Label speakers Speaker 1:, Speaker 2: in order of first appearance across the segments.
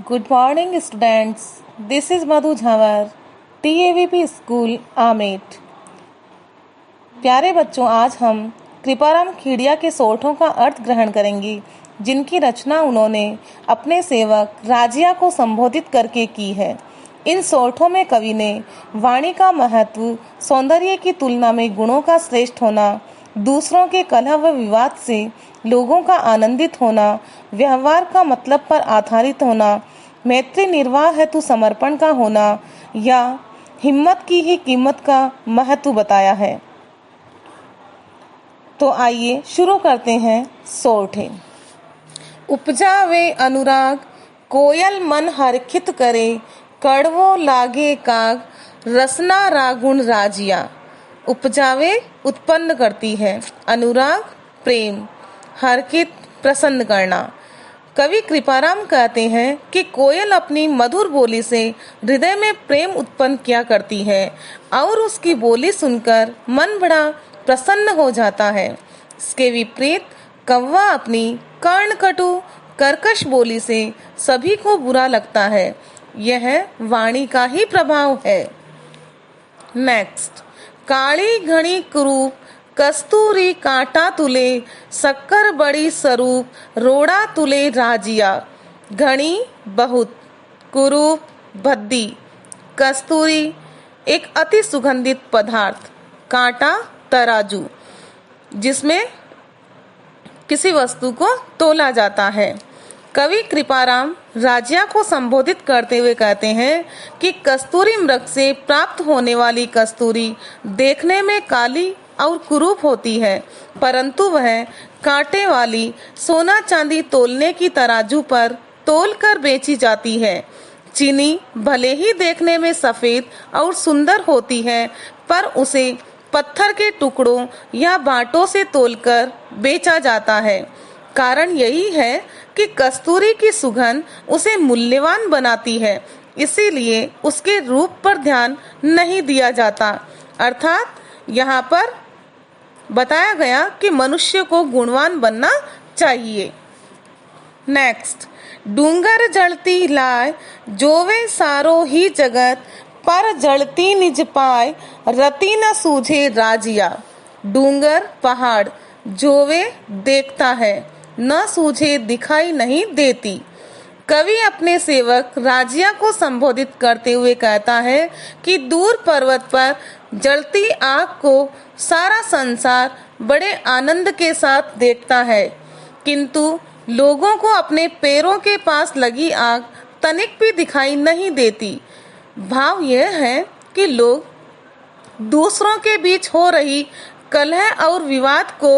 Speaker 1: Good morning, students. This is Madhu Jhawar, TAVP school Amet. प्यारे बच्चों, आज हम कृपाराम खेड़िया के सोठों का अर्थ ग्रहण करेंगे, जिनकी रचना उन्होंने अपने सेवक राजिया को संबोधित करके की है। इन सोठों में कवि ने वाणी का महत्व, सौंदर्य की तुलना में गुणों का श्रेष्ठ होना, दूसरों के कलह व विवाद से लोगों का आनंदित होना, व्यवहार का मतलब पर आधारित होना, मैत्री निर्वाह हेतु समर्पण का होना या हिम्मत की ही कीमत का महत्व बताया है। तो आइए शुरू करते हैं। सोठे। उपजावे अनुराग, कोयल मन हर्षित करे, कड़वो लागे काग, रसना रागुण राजिया। उपजावे उत्पन्न करती है, अनुराग प्रेम, हर्षित प्रसन्न करना। कवि कृपाराम कहते हैं कि कोयल अपनी मधुर बोली से हृदय में प्रेम उत्पन्न किया करती है और उसकी बोली सुनकर मन बड़ा प्रसन्न हो जाता है। इसके विपरीत कौवा अपनी कर्णकटु कर्कश बोली से सभी को बुरा लगता है। यह वाणी का ही प्रभाव है। नेक्स्ट, काली घनी कुरूप, कस्तूरी कांटा तुले, शक्कर बड़ी स्वरूप, रोड़ा तुले राजिया। घनी बहुत, कुरूप भद्दी, कस्तूरी एक अति सुगंधित पदार्थ, कांटा तराजू जिसमें किसी वस्तु को तोला जाता है। कवि कृपाराम राजिया को संबोधित करते हुए कहते हैं कि कस्तूरी मृग से प्राप्त होने वाली कस्तूरी देखने में काली और कुरूप होती है, परंतु वह कांटे वाली सोना चांदी तोलने की तराजू पर तोलकर बेची जाती है। चीनी भले ही देखने में सफेद और सुंदर होती है, पर उसे पत्थर के टुकड़ों या बांटों से तोलकर बेचा जाता है। कारण यही है कि कस्तूरी की सुगंध उसे मूल्यवान बनाती है, इसीलिए उसके रूप पर ध्यान नहीं दिया जाता। अर्थात यहाँ पर बताया गया कि मनुष्य को गुणवान बनना चाहिए। नेक्स्ट, डूंगर जलती लाय, जोवे सारो ही जगत, पर जलती निज पाय, रति न सूझे राजिया। डूंगर पहाड़, जोवे देखता है, न सूझे दिखाई नहीं देती। कवि अपने सेवक राजिया को संबोधित करते हुए कहता है कि दूर पर्वत पर जलती आग को सारा संसार बड़े आनंद के साथ देखता है, किंतु लोगों को अपने पैरों के पास लगी आग तनिक भी दिखाई नहीं देती। भाव यह है कि लोग दूसरों के बीच हो रही कलह और विवाद को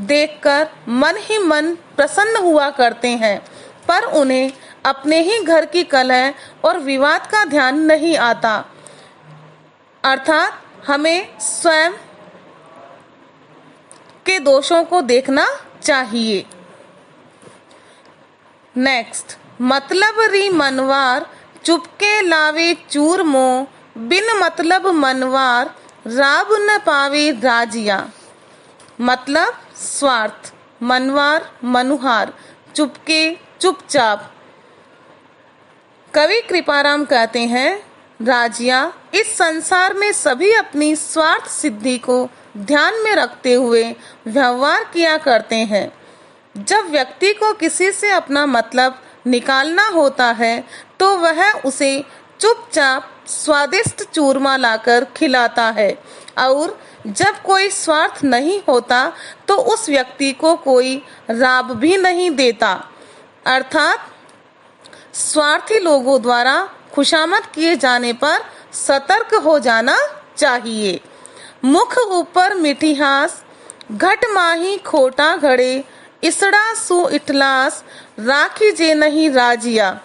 Speaker 1: देखकर मन ही मन प्रसन्न हुआ करते हैं, पर उन्हें अपने ही घर की कलह और विवाद का ध्यान नहीं आता। अर्थात हमें स्वयं के दोषों को देखना चाहिए। नेक्स्ट, मतलब री मनवार, चुपके लावे चूरमो, बिन मतलब मनवार, राब न पावे राजिया। मतलब स्वार्थ, मनवार मनुहार, चुपके चुपचाप। कवि कृपाराम कहते हैं राजिया इस संसार में सभी अपनी स्वार्थ सिद्धि को ध्यान में रखते हुए व्यवहार किया करते हैं। जब व्यक्ति को किसी से अपना मतलब निकालना होता है तो वह उसे चुपचाप स्वादिष्ट चूरमा लाकर खिलाता है, और जब कोई स्वार्थ नहीं होता तो उस व्यक्ति को कोई राब भी नहीं देता। अर्थात स्वार्थी लोगों द्वारा खुशामद किए जाने पर सतर्क हो जाना चाहिए। मुख ऊपर मिठिहास, घट माही खोटा घड़े, इसड़ा सु इटलास, राखी जे नहीं राजिया।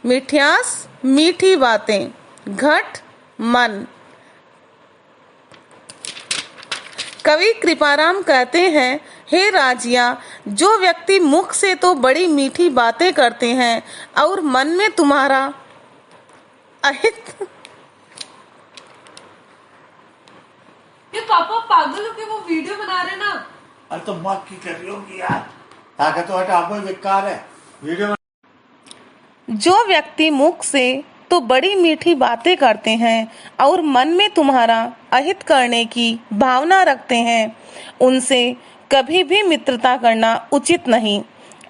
Speaker 1: मिठियास मीठी बातें, घट मन। कवि कृपाराम कहते हैं, हे राजिया, जो व्यक्ति मुख से तो बड़ी मीठी बातें करते हैं और मन में तुम्हारा अहित।
Speaker 2: ये पापा पागल हो के वो वीडियो बना रहे ना।
Speaker 3: अरे तो मत की कर रही होगी यार, ताकत तो हटा, आपको बेकार है वीडियो।
Speaker 1: जो व्यक्ति मुख से तो बड़ी मीठी बातें करते हैं और मन में तुम्हारा अहित करने की भावना रखते हैं, उनसे कभी भी मित्रता करना उचित नहीं।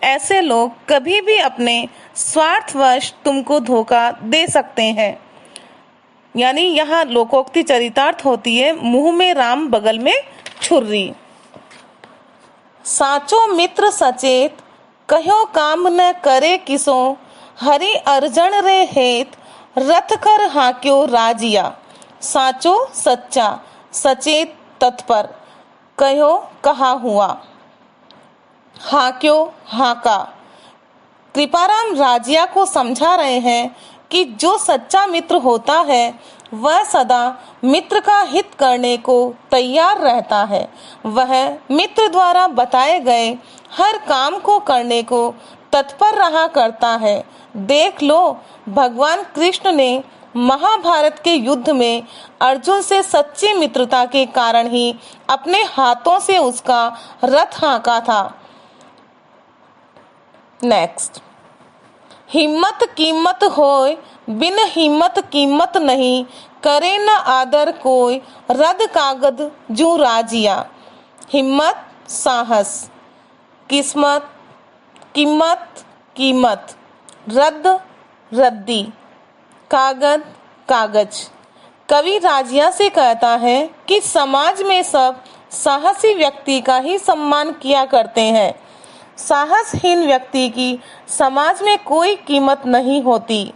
Speaker 1: ऐसे लोग कभी भी अपने स्वार्थवश तुमको धोखा दे सकते हैं। यानी यहाँ लोकोक्ति चरितार्थ होती है, मुंह में राम बगल में छुर्री। साचो मित्र सचेत, कहो काम न करे किसो, हरि अर्जन रे हेत, रथ कर हाक्यो राजिया। साचो सच्चा, सचेत तत्पर, कहो कहा हुआ, हाक्यो हाका। कृपाराम राजिया को समझा रहे हैं कि जो सच्चा मित्र होता है वह सदा मित्र का हित करने को तैयार रहता है। वह मित्र द्वारा बताए गए हर काम को करने को तत्पर रहा करता है। देख लो, भगवान कृष्ण ने महाभारत के युद्ध में अर्जुन से सच्ची मित्रता के कारण ही अपने हाथों से उसका रथ हाँका था। नेक्स्ट, हिम्मत कीमत होय, बिन हिम्मत कीमत नहीं, करे न आदर कोई, रद कागद जू राजिया। हिम्मत साहस, किस्मत कीमत कीमत, रद्द रद्दी, कागज कागज। कवि राजिया से कहता है कि समाज में सब साहसी व्यक्ति का ही सम्मान किया करते हैं। साहसहीन व्यक्ति की समाज में कोई कीमत नहीं होती,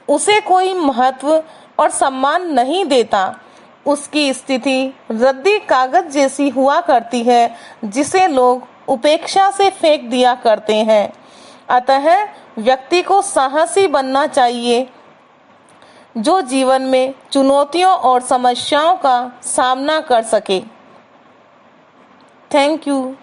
Speaker 1: उसे कोई महत्व और सम्मान नहीं देता। उसकी स्थिति रद्दी कागज जैसी हुआ करती है जिसे लोग उपेक्षा से फेंक दिया करते हैं। अतः व्यक्ति को साहसी बनना चाहिए जो जीवन में चुनौतियों और समस्याओं का सामना कर सके। Thank you.